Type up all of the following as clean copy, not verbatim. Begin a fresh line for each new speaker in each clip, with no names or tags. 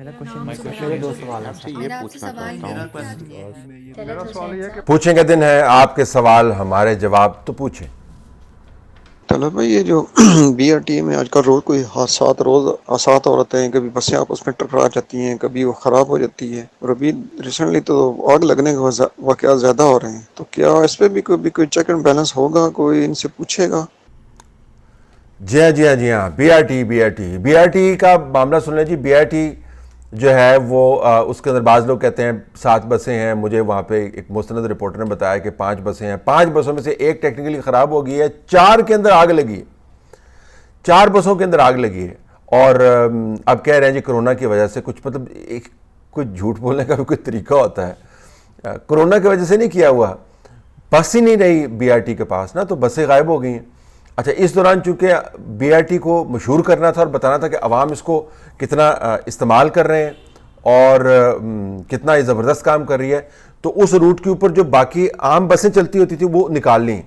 میرا
میں
میرے دو سوال ہیں
آپ سے
سر۔
یہ پوچھنا چاہتا ہوں
میرا سوال یہ ہے کہ
پوچھیں کے دن ہے آپ کے سوال ہمارے جواب تو پوچھیں۔
طلب بھائی یہ جو بی آر ٹی میں آج کل روز کوئی حادثات ہو رہتے ہیں، کبھی بسیں آپس میں ٹکرا جاتی ہیں، کبھی وہ خراب ہو جاتی ہے، اور ابھی ریسنٹلی تو آگ لگنے کے واقعات زیادہ ہو رہے ہیں، تو کیا اس پہ بھی کوئی چیک اینڈ بیلنس ہوگا؟ کوئی ان سے پوچھے گا؟
جی ہاں بی آر ٹی کا معاملہ سن لیں جی۔ بی آر ٹی جو ہے وہ اس کے اندر بعض لوگ کہتے ہیں 7 بسیں ہیں، مجھے وہاں پہ ایک مستند رپورٹر نے بتایا کہ 5 بسیں ہیں، 5 بسوں میں سے ایک ٹیکنیکلی خراب ہو گئی ہے، 4 کے اندر آگ لگی ہے، 4 بسوں کے اندر آگ لگی ہے۔ اور اب کہہ رہے ہیں جی کرونا کی وجہ سے کچھ مطلب کچھ جھوٹ بولنے کا بھی کوئی طریقہ ہوتا ہے۔ کرونا کی وجہ سے نہیں کیا ہوا، بس ہی نہیں رہی بی آر ٹی کے پاس نا، تو بسیں غائب ہو گئی ہیں۔ اچھا اس دوران چونکہ بی آر ٹی کو مشہور کرنا تھا اور بتانا تھا کہ عوام اس کو کتنا استعمال کر رہے ہیں اور کتنا یہ زبردست کام کر رہی ہے، تو اس روٹ کے اوپر جو باقی عام بسیں چلتی ہوتی تھی وہ نکال لیں۔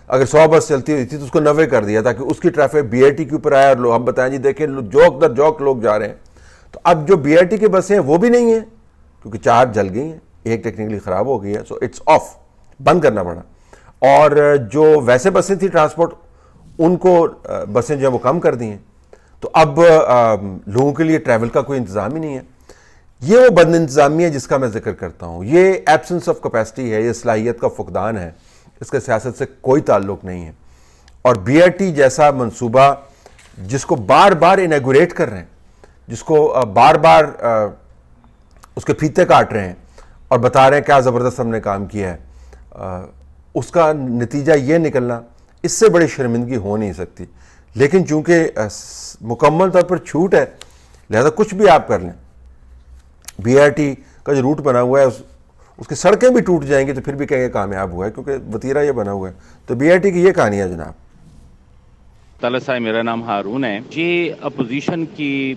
اگر 100 بس چلتی ہوتی تھی تو اس کو 90 کر دیا تاکہ اس کی ٹریفک بی آر ٹی کے اوپر آئے اور ہم بتائیں جی دیکھیں جوک در جوک لوگ جا رہے ہیں۔ تو اب جو بی آر ٹی کی بسیں ہیں وہ بھی نہیں ہیں کیونکہ 4 جل گئی ہیں، ایک ٹیکنیکلی خراب ہو گئی ہے، سو اٹس آف، بند کرنا پڑا۔ اور جو ویسے بسیں تھیں ٹرانسپورٹ، ان کو بسیں جو ہیں وہ کم کر دی ہیں، تو اب لوگوں کے لیے ٹریول کا کوئی انتظام ہی نہیں ہے۔ یہ وہ بد انتظامی ہے جس کا میں ذکر کرتا ہوں، یہ ایبسنس آف کیپیسٹی ہے، یہ صلاحیت کا فقدان ہے، اس کے سیاست سے کوئی تعلق نہیں ہے۔ اور بی آر ٹی جیسا منصوبہ جس کو بار بار انیگوریٹ کر رہے ہیں، جس کو بار بار اس کے پھیتے کاٹ رہے ہیں اور بتا رہے ہیں کیا زبردست ہم نے کام کیا ہے، اس کا نتیجہ یہ نکلنا، اس سے بڑی شرمندگی ہو نہیں سکتی۔ لیکن چونکہ مکمل طور پر چھوٹ ہے لہذا کچھ بھی آپ کر لیں۔ بی آر ٹی کا جو روٹ بنا ہوا ہے اس کی سڑکیں بھی ٹوٹ جائیں گی تو پھر بھی کہیں کامیاب ہوا ہے کیونکہ وتیرہ یہ بنا ہوا ہے۔ تو بی آر ٹی کی یہ کہانی ہے جناب۔
طلعت صاحب میرا نام ہارون ہے جی۔ اپوزیشن کی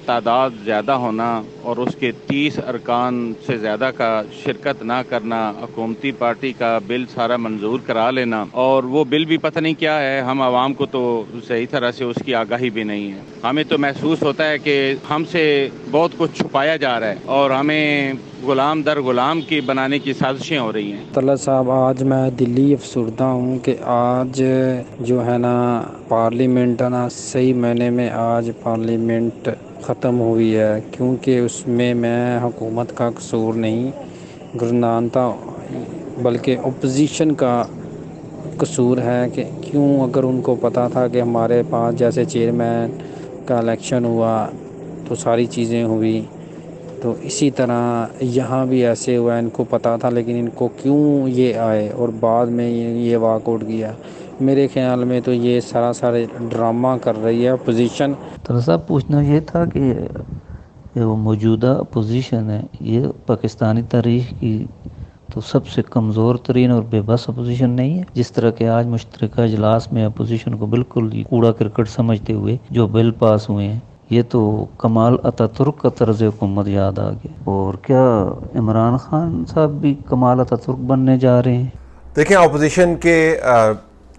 تعداد زیادہ ہونا اور اس کے 30 ارکان سے زیادہ کا شرکت نہ کرنا، حکومتی پارٹی کا بل سارا منظور کرا لینا، اور وہ بل بھی پتہ نہیں کیا ہے، ہم عوام کو تو صحیح طرح سے اس کی آگاہی بھی نہیں ہے۔ ہمیں تو محسوس ہوتا ہے کہ ہم سے بہت کچھ چھپایا جا رہا ہے اور ہمیں غلام در غلام کی بنانے کی سازشیں ہو رہی ہیں۔
طلعت صاحب آج میں دلی افسردہ ہوں کہ آج جو ہے نا پارلیمنٹ ہے نا، صحیح معنی میں آج پارلیمنٹ ختم ہوئی ہے، کیونکہ اس میں حکومت کا قصور نہیں گردانتا بلکہ اپوزیشن کا قصور ہے کہ کیوں، اگر ان کو پتہ تھا کہ ہمارے پاس جیسے چیئرمین کا الیکشن ہوا تو ساری چیزیں ہوئی، تو اسی طرح یہاں بھی ایسے ہوا، ان کو پتہ تھا لیکن ان کو کیوں یہ آئے اور بعد میں یہ واک آؤٹ کیا۔ میرے خیال میں تو یہ سراسر ڈرامہ کر رہی ہے اپوزیشن۔
طلعت صاحب پوچھنا یہ تھا کہ وہ موجودہ اپوزیشن ہے، یہ پاکستانی تاریخ کی تو سب سے کمزور ترین اور بے بس اپوزیشن نہیں ہے؟ جس طرح کہ آج مشترکہ اجلاس میں اپوزیشن کو بالکل کوڑا کرکٹ سمجھتے ہوئے جو بل پاس ہوئے ہیں، یہ تو کمال اتا ترک کا طرز حکومت یاد آ گیا۔ اور کیا عمران خان صاحب بھی کمال اتا ترک بننے جا رہے ہیں؟
دیکھیں اپوزیشن کے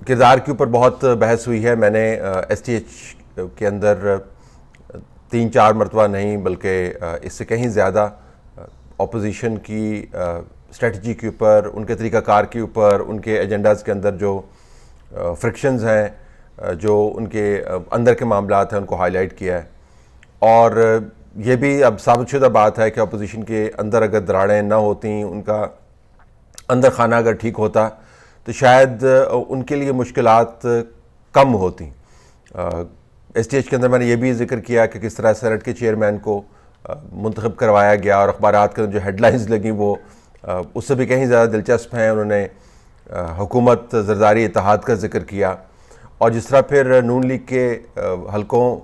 کردار کے اوپر بہت بحث ہوئی ہے۔ میں نے ایس ٹی ایچ کے اندر 3-4 مرتبہ نہیں بلکہ اس سے کہیں زیادہ اپوزیشن کی اسٹریٹجی کے اوپر، ان کے طریقہ کار کے اوپر، ان کے ایجنڈاز کے اندر جو فرکشنز ہیں، جو ان کے اندر کے معاملات ہیں، ان کو ہائی لائٹ کیا ہے۔ اور یہ بھی اب ثابت شدہ بات ہے کہ اپوزیشن کے اندر اگر دراڑیں نہ ہوتیں، ان کا اندر خانہ اگر ٹھیک ہوتا تو شاید ان کے لیے مشکلات کم ہوتیں۔ ایس ٹی ایچ کے اندر میں نے یہ بھی ذکر کیا کہ کس طرح سینٹ کے چیئرمین کو منتخب کروایا گیا اور اخبارات کے جو ہیڈ لائنز لگیں وہ اس سے بھی کہیں زیادہ دلچسپ ہیں۔ انہوں نے حکومت زرداری اتحاد کا ذکر کیا، اور جس طرح پھر نون لیگ کے حلقوں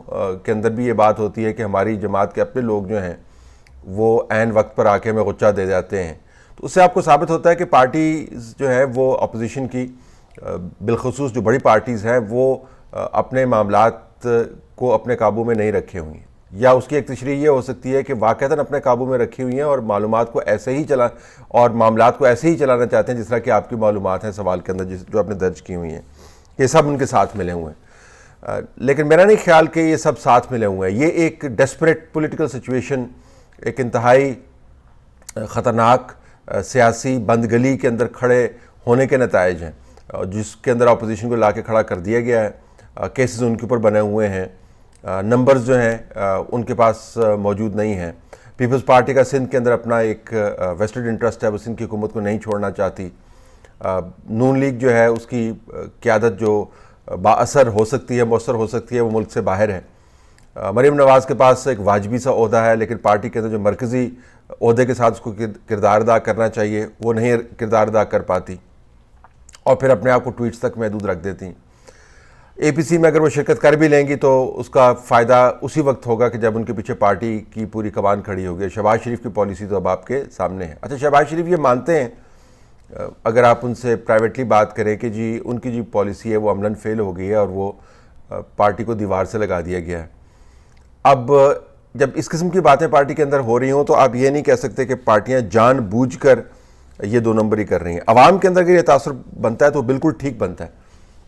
کے اندر بھی یہ بات ہوتی ہے کہ ہماری جماعت کے اپنے لوگ جو ہیں وہ عین وقت پر آ کے ہمیں غچہ دے جاتے ہیں، تو اس سے آپ کو ثابت ہوتا ہے کہ پارٹیز جو ہیں وہ اپوزیشن کی بالخصوص جو بڑی پارٹیز ہیں وہ اپنے معاملات کو اپنے قابو میں نہیں رکھے ہوئی ہیں، یا اس کی ایک تشریح یہ ہو سکتی ہے کہ واقعتاً اپنے قابو میں رکھی ہوئی ہیں اور معلومات کو ایسے ہی اور معاملات کو ایسے ہی چلانا چاہتے ہیں جس طرح کہ آپ کی معلومات ہیں سوال کے اندر جو آپ نے درج کی ہوئی ہیں، یہ سب ان کے ساتھ ملے ہوئے ہیں۔ لیکن میرا نہیں خیال کہ یہ سب ساتھ ملے ہوئے ہیں. یہ ایک ڈیسپریٹ پولیٹیکل سچویشن، ایک انتہائی خطرناک سیاسی بندگلی کے اندر کھڑے ہونے کے نتائج ہیں، جس کے اندر اپوزیشن کو لا کے کھڑا کر دیا گیا ہے. کیسز ان کے اوپر بنے ہوئے ہیں، نمبرز جو ہیں ان کے پاس موجود نہیں ہیں. پیپلز پارٹی کا سندھ کے اندر اپنا ایک ویسٹڈ انٹرسٹ ہے، وہ سندھ کی حکومت کو نہیں چھوڑنا چاہتی. نون لیگ جو ہے اس کی قیادت جو با اثر ہو سکتی ہے، مؤثر ہو سکتی ہے، وہ ملک سے باہر ہے. مریم نواز کے پاس ایک واجبی سا عہدہ ہے، لیکن پارٹی کے اندر جو مرکزی عہدے کے ساتھ اس کو کردار ادا کرنا چاہیے وہ نہیں کردار ادا کر پاتی، اور پھر اپنے آپ کو ٹویٹس تک محدود رکھ دیتی ہیں. اے پی سی میں اگر وہ شرکت کر بھی لیں گی تو اس کا فائدہ اسی وقت ہوگا کہ جب ان کے پیچھے پارٹی کی پوری کمان کھڑی ہوگی. شہباز شریف کی پالیسی تو اب آپ کے سامنے ہے. اچھا، شہباز شریف یہ مانتے ہیں، اگر آپ ان سے پرائیویٹلی بات کریں، کہ جی ان کی جو پالیسی ہے وہ عملاً فیل ہو گئی ہے اور وہ پارٹی کو دیوار سے لگا دیا گیا ہے. اب جب اس قسم کی باتیں پارٹی کے اندر ہو رہی ہوں تو آپ یہ نہیں کہہ سکتے کہ پارٹیاں جان بوجھ کر یہ دو نمبری کر رہی ہیں. عوام کے اندر اگر یہ تاثر بنتا ہے تو بالکل ٹھیک بنتا ہے،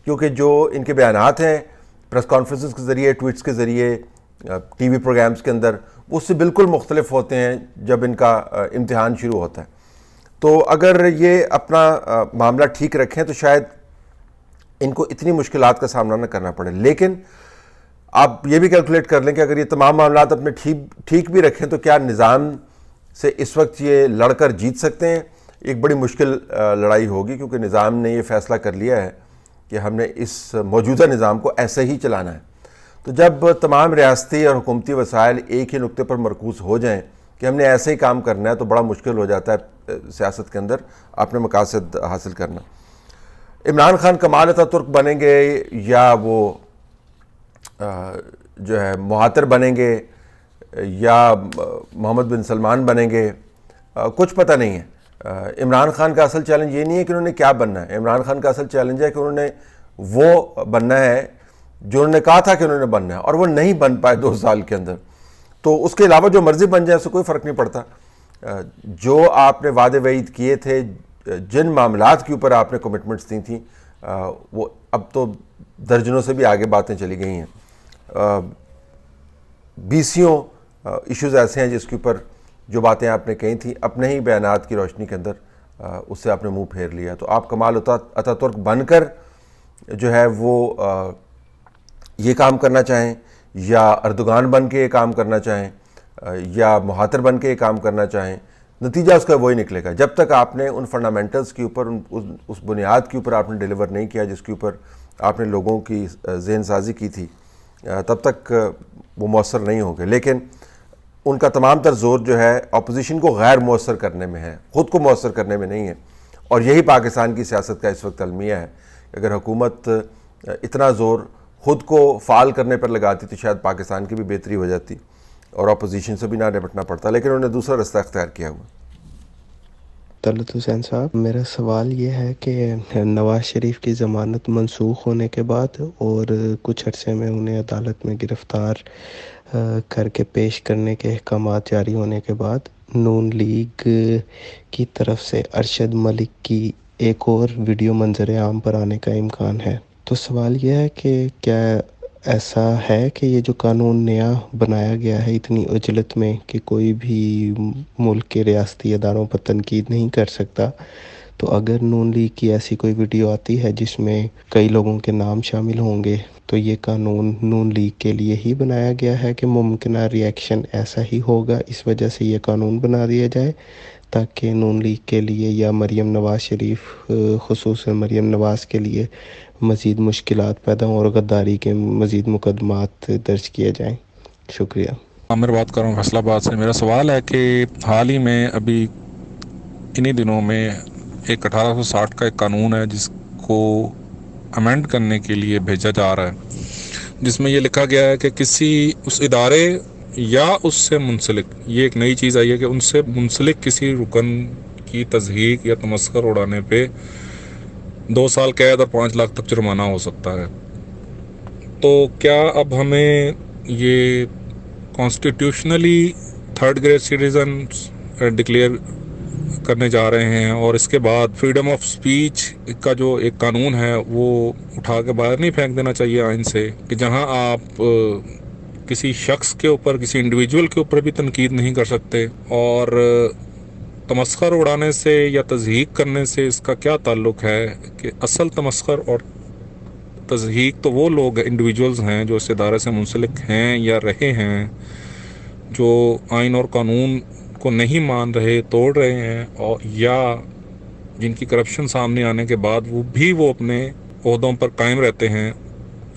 کیونکہ جو ان کے بیانات ہیں پریس کانفرنسز کے ذریعے، ٹویٹس کے ذریعے، ٹی وی پروگرامز کے اندر، اس سے بالکل مختلف ہوتے ہیں جب ان کا امتحان شروع ہوتا ہے. تو اگر یہ اپنا معاملہ ٹھیک رکھیں تو شاید ان کو اتنی مشکلات کا سامنا نہ کرنا پڑے. لیکن آپ یہ بھی کیلکولیٹ کر لیں کہ اگر یہ تمام معاملات اپنے ٹھیک بھی رکھیں تو کیا نظام سے اس وقت یہ لڑ کر جیت سکتے ہیں؟ ایک بڑی مشکل لڑائی ہوگی، کیونکہ نظام نے یہ فیصلہ کر لیا ہے کہ ہم نے اس موجودہ نظام کو ایسے ہی چلانا ہے. تو جب تمام ریاستی اور حکومتی وسائل ایک ہی نقطے پر مرکوز ہو جائیں کہ ہم نے ایسے ہی کام کرنا ہے، تو بڑا مشکل ہو جاتا ہے سیاست کے اندر اپنے مقاصد حاصل کرنا. عمران خان کمال اتاترک بنیں گے یا وہ جو ہے مہاتر بنیں گے یا محمد بن سلمان بنیں گے، کچھ پتہ نہیں ہے. عمران خان کا اصل چیلنج یہ نہیں ہے کہ انہوں نے کیا بننا ہے. عمران خان کا اصل چیلنج ہے کہ انہوں نے وہ بننا ہے جو انہوں نے کہا تھا کہ انہوں نے بننا ہے، اور وہ نہیں بن پائے 2 سال کے اندر. تو اس کے علاوہ جو مرضی بن جائے اس سے کوئی فرق نہیں پڑتا. جو آپ نے وعدے وعید کیے تھے، جن معاملات کے اوپر آپ نے کمٹمنٹس دی تھیں، وہ اب تو درجنوں سے بھی آگے باتیں چلی گئی ہیں. 20 ایشوز ایسے ہیں جس کے اوپر جو باتیں آپ نے کہی تھیں اپنے ہی بیانات کی روشنی کے اندر اس سے آپ نے منہ پھیر لیا. تو آپ کمال اتاترک بن کر جو ہے وہ یہ کام کرنا چاہیں، یا اردوغان بن کے یہ کام کرنا چاہیں، یا مہاتر بن کے یہ کام کرنا چاہیں، نتیجہ اس کا وہی نکلے گا. جب تک آپ نے ان فنڈامنٹلز کے اوپر، اس بنیاد کے اوپر آپ نے ڈیلیور نہیں کیا جس کے اوپر آپ نے لوگوں کی ذہن سازی کی تھی، تب تک وہ مؤثر نہیں ہوں گے. لیکن ان کا تمام تر زور جو ہے اپوزیشن کو غیر مؤثر کرنے میں ہے، خود کو مؤثر کرنے میں نہیں ہے. اور یہی پاکستان کی سیاست کا اس وقت المیہ ہے. اگر حکومت اتنا زور خود کو فعال کرنے پر لگاتی تو شاید پاکستان کی بھی بہتری ہو جاتی اور اپوزیشن سے بھی نہ نپٹنا پڑتا. لیکن انہوں نے دوسرا رستہ اختیار کیا ہوا.
طلعت حسین صاحب، میرا سوال یہ ہے کہ نواز شریف کی ضمانت منسوخ ہونے کے بعد اور کچھ عرصے میں انہیں عدالت میں گرفتار کر کے پیش کرنے کے احکامات جاری ہونے کے بعد نون لیگ کی طرف سے ارشد ملک کی ایک اور ویڈیو منظر عام پر آنے کا امکان ہے. تو سوال یہ ہے کہ کیا ایسا ہے کہ یہ جو قانون نیا بنایا گیا ہے اتنی عجلت میں کہ کوئی بھی ملک کے ریاستی اداروں پر تنقید نہیں کر سکتا، تو اگر نون لیگ کی ایسی کوئی ویڈیو آتی ہے جس میں کئی لوگوں کے نام شامل ہوں گے، تو یہ قانون نون لیگ کے لیے ہی بنایا گیا ہے کہ ممکنہ ری ایکشن ایسا ہی ہوگا، اس وجہ سے یہ قانون بنا دیا جائے تاکہ نون لیگ کے لیے یا مریم نواز شریف خصوصاً مریم نواز کے لیے مزید مشکلات پیدا ہوں اور غداری کے مزید مقدمات درج کیے جائیں؟ شکریہ.
عامر بات کر رہا ہوں فیصل آباد سے. میرا سوال ہے کہ حال ہی میں ابھی انہی دنوں میں ایک 1860 کا ایک قانون ہے جس کو امینڈ کرنے کے لیے بھیجا جا رہا ہے، جس میں یہ لکھا گیا ہے کہ کسی اس ادارے یا اس سے منسلک، یہ ایک نئی چیز آئی ہے کہ ان سے منسلک کسی رکن کی تضحیک یا تمسخر اڑانے پہ 2 سال قید اور 5 لاکھ تک جرمانہ ہو سکتا ہے. تو کیا اب ہمیں یہ constitutionally 3rd grade citizen declare کرنے جا رہے ہیں، اور اس کے بعد فریڈم آف سپیچ کا جو ایک قانون ہے وہ اٹھا کے باہر نہیں پھینک دینا چاہیے آئین سے، کہ جہاں آپ کسی شخص کے اوپر، کسی انڈیویجول کے اوپر بھی تنقید نہیں کر سکتے، اور تمسخر اڑانے سے یا تضحیک کرنے سے اس کا کیا تعلق ہے؟ کہ اصل تمسخر اور تضحیک تو وہ لوگ انڈیویجولز ہیں جو اس ادارے سے منسلک ہیں یا رہے ہیں، جو آئین اور قانون کو نہیں مان رہے، توڑ رہے ہیں، اور یا جن کی کرپشن سامنے آنے کے بعد وہ اپنے عہدوں پر قائم رہتے ہیں،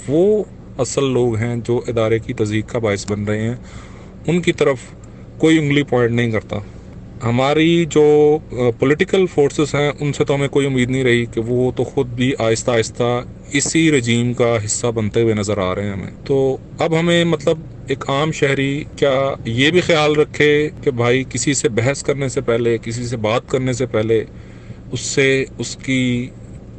وہ اصل لوگ ہیں جو ادارے کی تضحیک کا باعث بن رہے ہیں۔ ان کی طرف کوئی انگلی پوائنٹ نہیں کرتا۔ ہماری جو پولیٹیکل فورسز ہیں ان سے تو ہمیں کوئی امید نہیں رہی، کہ وہ تو خود بھی آہستہ آہستہ اسی رجیم کا حصہ بنتے ہوئے نظر آ رہے ہیں ہمیں۔ تو اب ہمیں مطلب ایک عام شہری کیا یہ بھی خیال رکھے کہ بھائی کسی سے بحث کرنے سے پہلے، کسی سے بات کرنے سے پہلے اس سے اس کی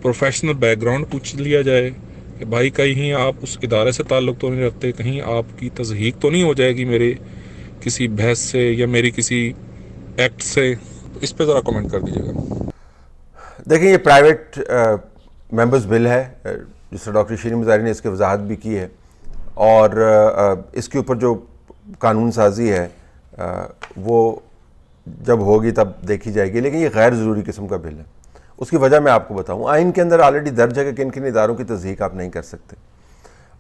پروفیشنل بیک گراؤنڈ پوچھ لیا جائے کہ بھائی کہیں آپ اس ادارے سے تعلق تو نہیں رکھتے، کہیں آپ کی تضحیک تو نہیں ہو جائے گی میرے کسی بحث سے یا میری کسی ایکٹ سے؟ اس پہ ذرا کمنٹ کر دیجیے گا۔
دیکھیں، یہ پرائیویٹ ممبرز بل ہے، جس سے ڈاکٹر شیرین مزاری نے اس کی وضاحت بھی کی ہے، اور اس کے اوپر جو قانون سازی ہے وہ جب ہوگی تب دیکھی جائے گی، لیکن یہ غیر ضروری قسم کا بل ہے۔ اس کی وجہ میں آپ کو بتاؤں، آئین کے اندر آلریڈی درج ہے کہ کن کن اداروں کی تصدیق آپ نہیں کر سکتے،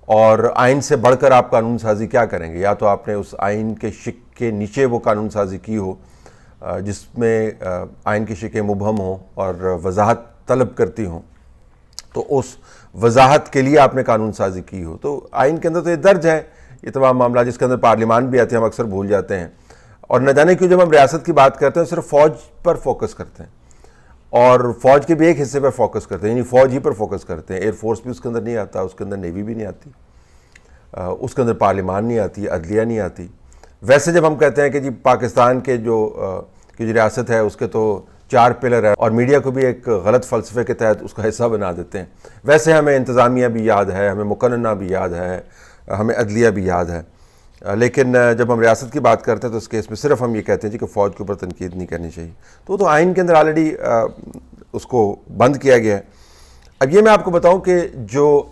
اور آئین سے بڑھ کر آپ قانون سازی کیا کریں گے؟ یا تو آپ نے اس آئین کے شق کے نیچے وہ قانون سازی کی ہو جس میں آئین کی شقیں مبہم ہوں اور وضاحت طلب کرتی ہوں، تو اس وضاحت کے لیے آپ نے قانون سازی کی ہو۔ تو آئین کے اندر تو یہ درج ہے یہ تمام معاملہ، جس کے اندر پارلیمان بھی آتے ہیں، ہم اکثر بھول جاتے ہیں، اور نہ جانے کیوں جب ہم ریاست کی بات کرتے ہیں صرف فوج پر فوکس کرتے ہیں، اور فوج کے بھی ایک حصے پر فوکس کرتے ہیں، یعنی فوج ہی پر فوکس کرتے ہیں۔ ایئر فورس بھی اس کے اندر نہیں آتا، اس کے اندر نیوی بھی نہیں آتی، اس کے اندر پارلیمان نہیں آتی، عدلیہ نہیں آتی۔ ویسے جب ہم کہتے ہیں کہ جی پاکستان کے جو ریاست ہے اس کے تو 4 پلر ہے، اور میڈیا کو بھی ایک غلط فلسفے کے تحت اس کا حصہ بنا دیتے ہیں، ویسے ہمیں انتظامیہ بھی یاد ہے، ہمیں مقننہ بھی یاد ہے، ہمیں عدلیہ بھی یاد ہے، لیکن جب ہم ریاست کی بات کرتے ہیں تو اس کیس میں صرف ہم یہ کہتے ہیں جی کہ فوج کے اوپر تنقید نہیں کرنی چاہیے۔ تو آئین کے اندر آلریڈی اس کو بند کیا گیا ہے۔ اب یہ میں آپ کو بتاؤں کہ جو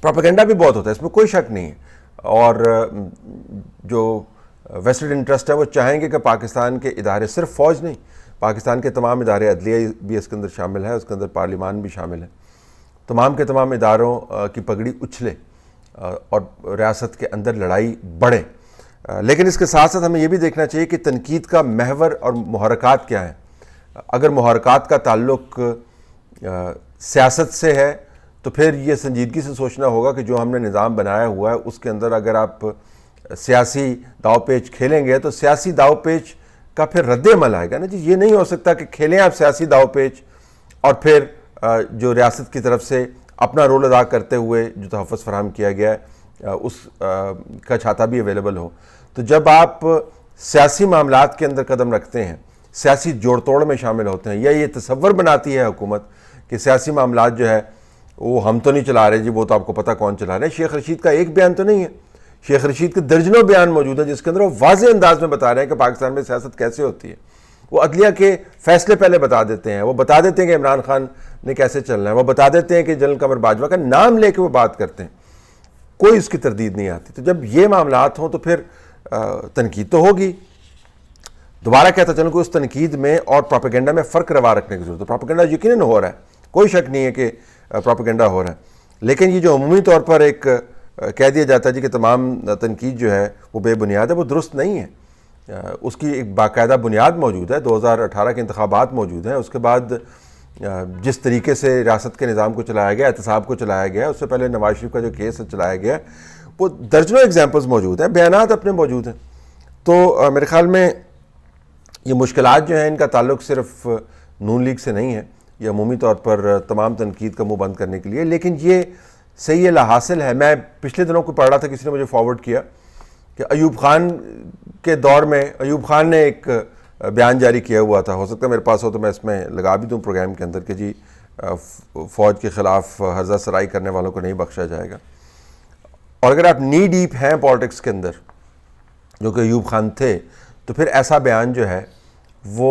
پروپیگنڈا بھی بہت ہوتا ہے، اس میں کوئی شک نہیں ہے، اور جو ویسٹڈ انٹرسٹ ہے وہ چاہیں گے کہ پاکستان کے ادارے، صرف فوج نہیں، پاکستان کے تمام ادارے، عدلیہ بھی اس کے اندر شامل ہے، اس کے اندر پارلیمان بھی شامل ہے، تمام کے تمام اداروں کی پگڑی اچھلے اور ریاست کے اندر لڑائی بڑھے۔ لیکن اس کے ساتھ ساتھ ہمیں یہ بھی دیکھنا چاہیے کہ تنقید کا محور اور محرکات کیا ہیں۔ اگر محرکات کا تعلق سیاست سے ہے تو پھر یہ سنجیدگی سے سوچنا ہوگا کہ جو ہم نے نظام بنایا ہوا ہے اس کے اندر اگر آپ سیاسی داؤ پیچ کھیلیں گے تو سیاسی داؤ پیچ کا پھر رد عمل آئے گا نا جی۔ یہ نہیں ہو سکتا کہ کھیلیں آپ سیاسی داؤ پیچ اور پھر جو ریاست کی طرف سے اپنا رول ادا کرتے ہوئے جو تحفظ فراہم کیا گیا ہے اس کا چھاتا بھی اویلیبل ہو۔ تو جب آپ سیاسی معاملات کے اندر قدم رکھتے ہیں، سیاسی جوڑ توڑ میں شامل ہوتے ہیں، یا یہ تصور بناتی ہے حکومت کہ سیاسی معاملات جو ہے وہ ہم تو نہیں چلا رہے جی، وہ تو آپ کو پتہ کون چلا رہے ہیں۔ شیخ رشید کا ایک بیان تو نہیں ہے، شیخ رشید کے درجنوں بیان موجود ہیں جس کے اندر وہ واضح انداز میں بتا رہے ہیں کہ پاکستان میں سیاست کیسے ہوتی ہے۔ وہ عدلیہ کے فیصلے پہلے بتا دیتے ہیں، وہ بتا دیتے ہیں کہ عمران خان نے کیسے چلنا ہے، وہ بتا دیتے ہیں کہ جنرل قمر باجوہ کا نام لے کے وہ بات کرتے ہیں، کوئی اس کی تردید نہیں آتی۔ تو جب یہ معاملات ہوں تو پھر تنقید تو ہوگی۔ دوبارہ کہتا چلوں کہ اس تنقید میں اور پروپیگنڈا میں فرق روا رکھنے کی ضرورت ہے۔ پروپیگنڈا یقیناً ہو رہا ہے، کوئی شک نہیں ہے کہ پروپیگنڈا ہو رہا ہے، لیکن یہ جو عمومی طور پر ایک کہہ دیا جاتا ہے جی کہ تمام تنقید جو ہے وہ بے بنیاد ہے، وہ درست نہیں ہے۔ اس کی ایک باقاعدہ بنیاد موجود ہے، 2018 کے انتخابات موجود ہیں، اس کے بعد جس طریقے سے ریاست کے نظام کو چلایا گیا، احتساب کو چلایا گیا، اس سے پہلے نواز شریف کا جو کیس چلایا گیا، وہ درجنوں ایگزامپلز موجود ہیں، بیانات اپنے موجود ہیں۔ تو میرے خیال میں یہ مشکلات جو ہیں ان کا تعلق صرف نون لیگ سے نہیں ہے، یہ عمومی طور پر تمام تنقید کا منہ بند کرنے کے لیے، لیکن یہ صحیح لا حاصل ہے۔ میں پچھلے دنوں کو پڑھ رہا تھا، کسی نے مجھے فارورڈ کیا کہ ایوب خان کے دور میں ایوب خان نے ایک بیان جاری کیا ہوا تھا، ہو سکتا ہے میرے پاس ہو تو میں اس میں لگا بھی دوں پروگرام کے اندر، کہ جی فوج کے خلاف ہرزہ سرائی کرنے والوں کو نہیں بخشا جائے گا۔ اور اگر آپ نی ڈیپ ہیں پالیٹکس کے اندر جو کہ ایوب خان تھے، تو پھر ایسا بیان جو ہے وہ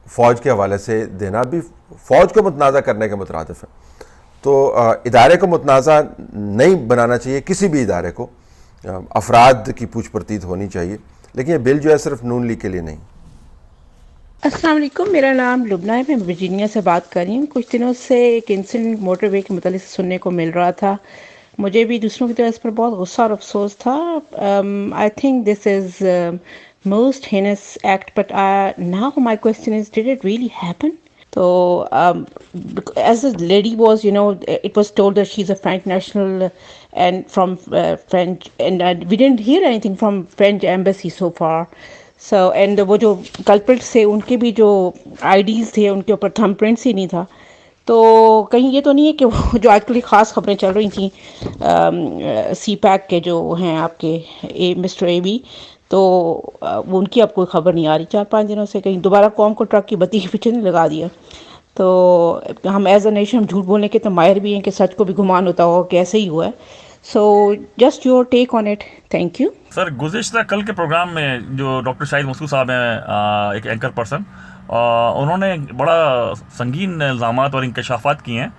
فوج کے حوالے سے دینا بھی فوج کو متنازع کرنے کے مترادف ہے. تو ادارے کو متنازع نہیں بنانا چاہیے، کسی بھی ادارے کو، افراد کی پوچھ پرتیت ہونی چاہیے، لیکن یہ بل جو ہے صرف نون لیگ کے لیے نہیں.
السلام علیکم، میرا نام لبنہ ہے، میں ورجینیا سے بات کر رہی ہوں. کچھ دنوں سے ایک انسیڈنٹ موٹر وے کے متعلق سننے کو مل رہا تھا. مجھے بھی دوسروں کی طرح اس پر بہت غصہ اور افسوس تھا. I think this is most heinous act, but now my question is did it really happen? تو as a lady was it was told that she is a French national and from French, and we didn't hear anything from French embassy so far. So and وہ جو کلپرٹس تھے ان کے بھی جو آئی days تھے ان کے اوپر تھم پرنٹس ہی نہیں تھا. تو کہیں یہ تو نہیں ہے کہ وہ جو آج کل خاص خبریں چل رہی تھیں سی پیک کے جو ہیں آپ کے مسٹر اے بی، تو ان کی اب کوئی خبر نہیں آ رہی 4-5 دنوں سے. کہیں دوبارہ قوم کو ٹرک کی بتی کے پیچھے نہیں لگا دیا؟ تو ہم ایز اے نیشن ہم جھوٹ بولنے کے تو ماہر بھی ہیں کہ سچ کو بھی گمان ہوتا ہو کہ ایسے ہی ہوا ہے. So just your take on it. Thank you
sir. گزشتہ کل کے پروگرام میں جو ڈاکٹر شاہد مسعود صاحب ہیں، ایک اینکر پرسن، انہوں نے بڑا سنگین الزامات اور انکشافات کیے ہیں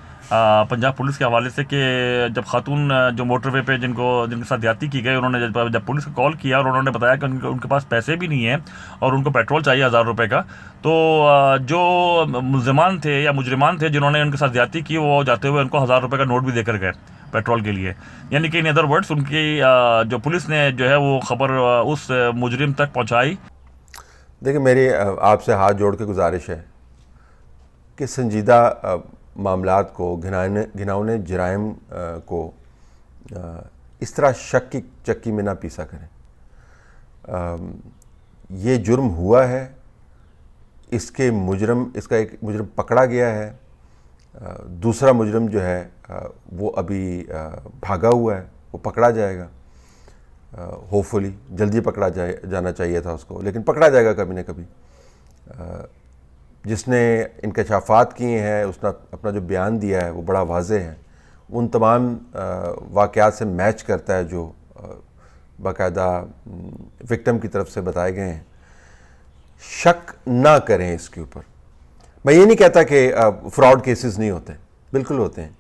پنجاب پولیس کے حوالے سے کہ جب خاتون جو موٹر وے پہ جن کے ساتھ زیادتی کی گئی، انہوں نے جب پولیس کو کال کیا اور انہوں نے بتایا کہ ان کے پاس پیسے بھی نہیں ہیں اور ان کو پیٹرول چاہیے 1000 روپے کا، تو جو ملزمان تھے یا مجرمان تھے جنہوں نے ان کے ساتھ زیادتی کی، وہ جاتے ہوئے ان کو 1000 روپے کا نوٹ بھی دے کر گئے پیٹرول کے لیے. یعنی کہ ان ادر ورڈس ان کی جو پولیس نے جو ہے وہ خبر اس مجرم تک پہنچائی.
دیکھیں، میری آپ سے ہاتھ جوڑ کے گزارش ہے کہ سنجیدہ معاملات کو، گھناؤنے جرائم کو اس طرح شک کی چکی میں نہ پیسا کریں. یہ جرم ہوا ہے، اس کا ایک مجرم پکڑا گیا ہے، دوسرا مجرم جو ہے وہ ابھی بھاگا ہوا ہے، وہ پکڑا جائے گا. ہوپفلی جلدی پکڑا جانا چاہیے تھا اس کو، لیکن پکڑا جائے گا کبھی نہ کبھی. جس نے انکشافات کیے ہیں، اس نے اپنا جو بیان دیا ہے وہ بڑا واضح ہے، ان تمام واقعات سے میچ کرتا ہے جو باقاعدہ وکٹم کی طرف سے بتائے گئے ہیں. شک نہ کریں اس کے اوپر. میں یہ نہیں کہتا کہ فراڈ کیسز نہیں ہوتے، بالکل ہوتے ہیں،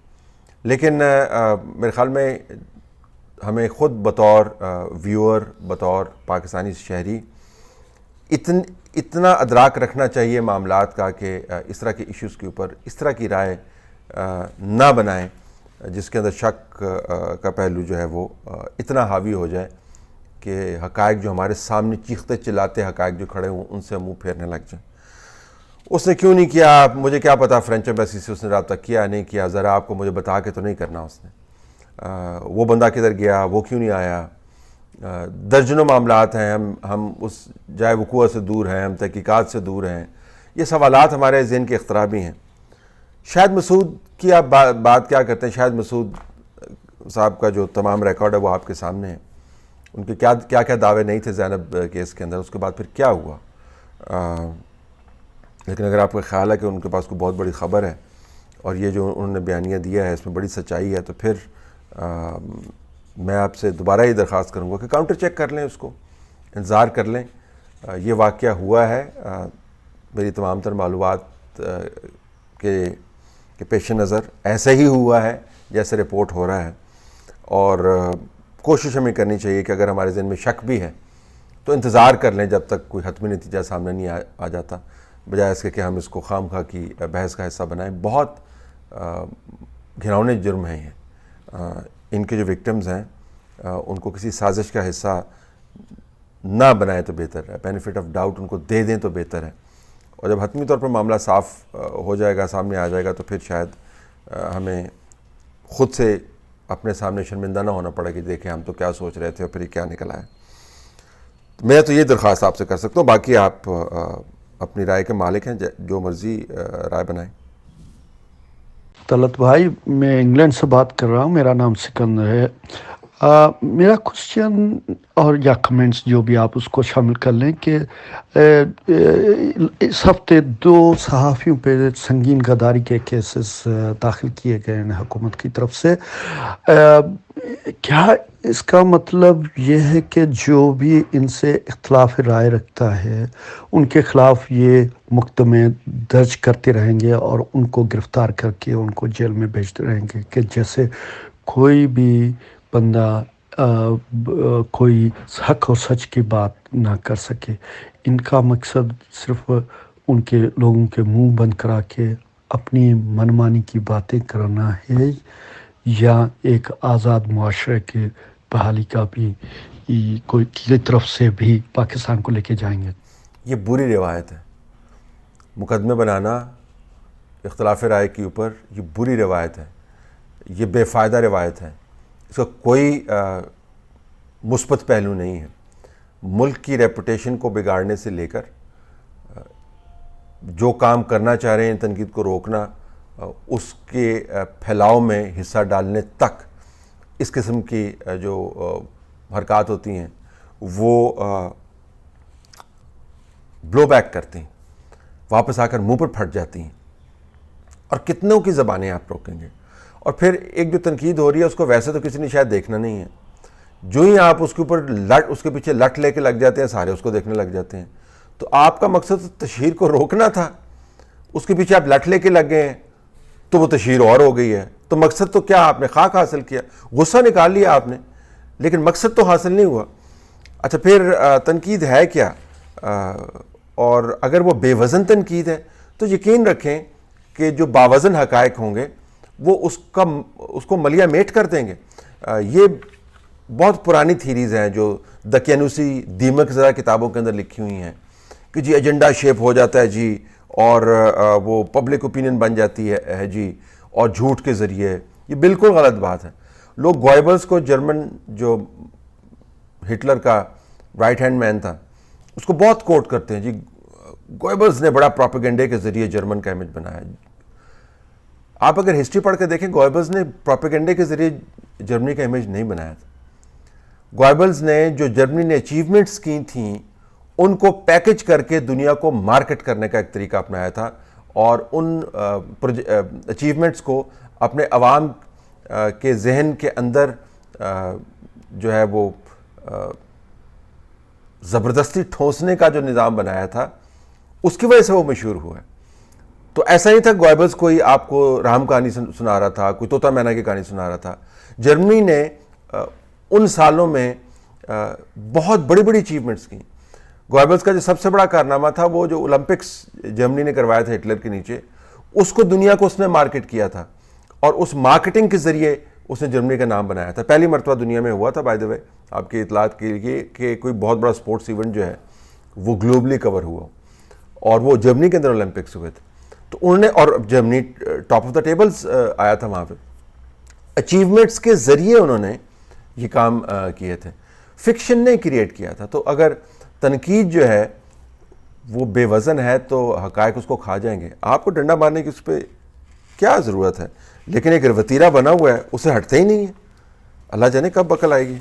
لیکن میرے خیال میں ہمیں خود بطور ویور، بطور پاکستانی شہری اتنا ادراک رکھنا چاہیے معاملات کا کہ اس طرح کے ایشوز کے اوپر اس طرح کی رائے نہ بنائیں جس کے اندر شک کا پہلو جو ہے وہ اتنا حاوی ہو جائے کہ حقائق جو ہمارے سامنے چیختے چلاتے حقائق جو کھڑے ہوں ان سے منہ پھیرنے لگ جائیں. اس نے کیوں نہیں کیا، مجھے کیا پتا فرینچ ایمبیسی سے اس نے رابطہ کیا نہیں کیا، ذرا آپ کو مجھے بتا کے تو نہیں کرنا اس نے. وہ بندہ کدھر گیا، وہ کیوں نہیں آیا. درجنوں معاملات ہیں، ہم اس جائے وقوع سے دور ہیں، ہم تحقیقات سے دور ہیں. یہ سوالات ہمارے ذہن کے اخترابی ہیں. شاہد مسعود کی آپ بات کیا کرتے ہیں؟ شاہد مسعود صاحب کا جو تمام ریکارڈ ہے وہ آپ کے سامنے ہے. ان کے کیا کیا دعوے نہیں تھے زینب کیس کے اندر، اس کے بعد پھر کیا ہوا. لیکن اگر آپ کا خیال ہے کہ ان کے پاس کوئی بہت بڑی خبر ہے اور یہ جو انہوں نے بیانیہ دیا ہے اس میں بڑی سچائی ہے، تو پھر میں آپ سے دوبارہ یہ درخواست کروں گا کہ کاؤنٹر چیک کر لیں، اس کو انتظار کر لیں. یہ واقعہ ہوا ہے، میری تمام تر معلومات کے پیش نظر ایسے ہی ہوا ہے جیسے رپورٹ ہو رہا ہے. اور کوشش ہمیں کرنی چاہیے کہ اگر ہمارے ذہن میں شک بھی ہے تو انتظار کر لیں جب تک کوئی حتمی نتیجہ سامنے نہیں آ جاتا، بجائے اس کے کہ ہم اس کو خام خواہ کی بحث کا حصہ بنائیں. بہت گھناؤنے جرم ہیں یہ. ان کے جو وکٹمز ہیں ان کو کسی سازش کا حصہ نہ بنائیں تو بہتر ہے. بینیفٹ آف ڈاؤٹ ان کو دے دیں تو بہتر ہے. اور جب حتمی طور پر معاملہ صاف ہو جائے گا، سامنے آ جائے گا، تو پھر شاید ہمیں خود سے اپنے سامنے شرمندہ نہ ہونا پڑے کہ دیکھیں ہم تو کیا سوچ رہے تھے اور پھر یہ کیا نکلا ہے. میں تو یہ درخواست آپ سے کر سکتا ہوں، باقی آپ اپنی رائے کے مالک ہیں، جو مرضی رائے بنائیں.
طلعت بھائی، میں انگلینڈ سے بات کر رہا ہوں، میرا نام سکندر ہے. میرا کوشچن اور یا کمنٹس جو بھی آپ اس کو شامل کر لیں کہ اس ہفتے 2 صحافیوں پہ سنگین غداری کے کیسز داخل کیے گئے ہیں حکومت کی طرف سے. کیا اس کا مطلب یہ ہے کہ جو بھی ان سے اختلاف رائے رکھتا ہے ان کے خلاف یہ مقدمے درج کرتے رہیں گے اور ان کو گرفتار کر کے ان کو جیل میں بھیجتے رہیں گے کہ جیسے کوئی بھی بندہ کوئی حق اور سچ کی بات نہ کر سکے. ان کا مقصد صرف ان کے لوگوں کے منہ بند کرا کے اپنی منمانی کی باتیں کرنا ہے یا ایک آزاد معاشرے کے بحالی کا بھی کوئی کی طرف سے بھی پاکستان کو لے کے جائیں گے.
یہ بری روایت ہے. مقدمے بنانا اختلاف رائے کے اوپر یہ بری روایت ہے, یہ بے فائدہ روایت ہے, اس کا کوئی مثبت پہلو نہیں ہے. ملک کی ریپوٹیشن کو بگاڑنے سے لے کر جو کام کرنا چاہ رہے ہیں تنقید کو روکنا, اس کے پھیلاؤ میں حصہ ڈالنے تک اس قسم کی جو حرکات ہوتی ہیں وہ بلو بیک کرتی ہیں, واپس آ کر منہ پر پھٹ جاتی ہیں. اور کتنوں کی زبانیں آپ روکیں گے؟ اور پھر ایک جو تنقید ہو رہی ہے اس کو ویسے تو کسی نے شاید دیکھنا نہیں ہے, جو ہی آپ اس کے اوپر اس کے پیچھے لٹ لے کے لگ جاتے ہیں سارے اس کو دیکھنے لگ جاتے ہیں. تو آپ کا مقصد تشہیر کو روکنا تھا, اس کے پیچھے آپ لٹ لے کے لگ گئے ہیں تو وہ تشہیر اور ہو گئی ہے. تو مقصد تو کیا, آپ نے خاک حاصل کیا, غصہ نکال لیا آپ نے, لیکن مقصد تو حاصل نہیں ہوا. اچھا پھر تنقید ہے کیا؟ اور اگر وہ بے وزن تنقید ہے تو یقین رکھیں کہ جو باوزن حقائق ہوں گے وہ اس کو ملیہ میٹ کر دیں گے. یہ بہت پرانی تھیریز ہیں جو دقیانوسی دیمک ذرا کتابوں کے اندر لکھی ہوئی ہیں کہ جی ایجنڈا شیپ ہو جاتا ہے جی, اور وہ پبلک اوپینین بن جاتی ہے جی, اور جھوٹ کے ذریعے. یہ بالکل غلط بات ہے. لوگ گوئبلز کو, جرمن جو ہٹلر کا رائٹ ہینڈ مین تھا, اس کو بہت کوٹ کرتے ہیں جی, گوئبلز نے بڑا پروپیگنڈے کے ذریعے جرمن کا امیج بنایا. آپ اگر ہسٹری پڑھ کے دیکھیں, گوئبلز نے پروپیگنڈے کے ذریعے جرمنی کا امیج نہیں بنایا تھا. گوئبلز نے جو جرمنی نے اچیومنٹس کی تھیں ان کو پیکج کر کے دنیا کو مارکیٹ کرنے کا ایک طریقہ اپنایا تھا, اور ان اچیومنٹس کو اپنے عوام کے ذہن کے اندر جو ہے وہ زبردستی ٹھونسنے کا جو نظام بنایا تھا, اس کی وجہ سے وہ مشہور ہوا ہے. تو ایسا نہیں تھا گوئبلز کوئی آپ کو رام کہانی سنا رہا تھا, کوئی طوطا مینا کی کہانی سنا رہا تھا. جرمنی نے ان سالوں میں بہت بڑی بڑی اچیومنٹس کی. گوئبلز کا جو سب سے بڑا کارنامہ تھا وہ جو اولمپکس جرمنی نے کروایا تھا ہٹلر کے نیچے, اس کو دنیا کو اس نے مارکیٹ کیا تھا, اور اس مارکیٹنگ کے ذریعے اس نے جرمنی کا نام بنایا تھا. پہلی مرتبہ دنیا میں ہوا تھا بائی دی وے, آپ کی اطلاعات کے لیے, کہ کوئی بہت بڑا سپورٹس ایونٹ جو ہے وہ گلوبلی کور ہوا, اور وہ جرمنی کے اندر اولمپکس ہوئے تھے. تو انہوں نے, اور Germany top of the tables آیا تھا وہاں پہ. اچیومنٹس کے ذریعے انہوں نے یہ کام کیے تھے, فکشن نے کریٹ کیا تھا. تو اگر تنقید جو ہے وہ بے وزن ہے تو حقائق اس کو کھا جائیں گے. آپ کو ڈنڈا مارنے کی اس پہ کیا ضرورت ہے, لیکن ایک وتیرہ بنا ہوا ہے اسے ہٹتے ہی نہیں ہے. اللہ جانے کب عقل آئے گی.